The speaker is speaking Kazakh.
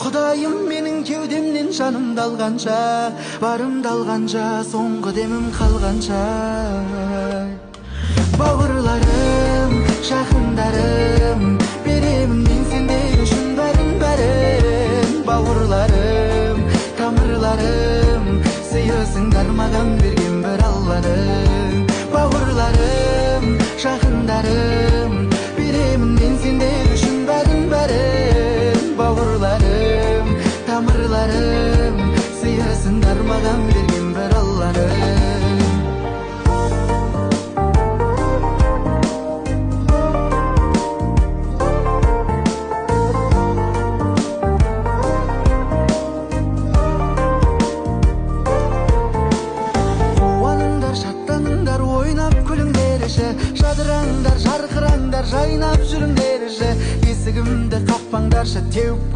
Құдайым менің кеудемнен жанымды алғанша, барымды алғанша, соңғы демім қалғанша. Бауырларым, жақындарым, беремін мен сендер үшін бәрін. Бауырларым, тамырларым, сыйысыңдар маған берген бір Алланың. Бауырларым, жақындарым, беремін мен сендер үшін бәрін. Бауырларым, тамырларым, сыйысыңдар маған берген бір Алланың. Жадыраңдар, жарқыраңдар, жайнап жүріңдерші. Есігімді қақпаңдаршы, теуіп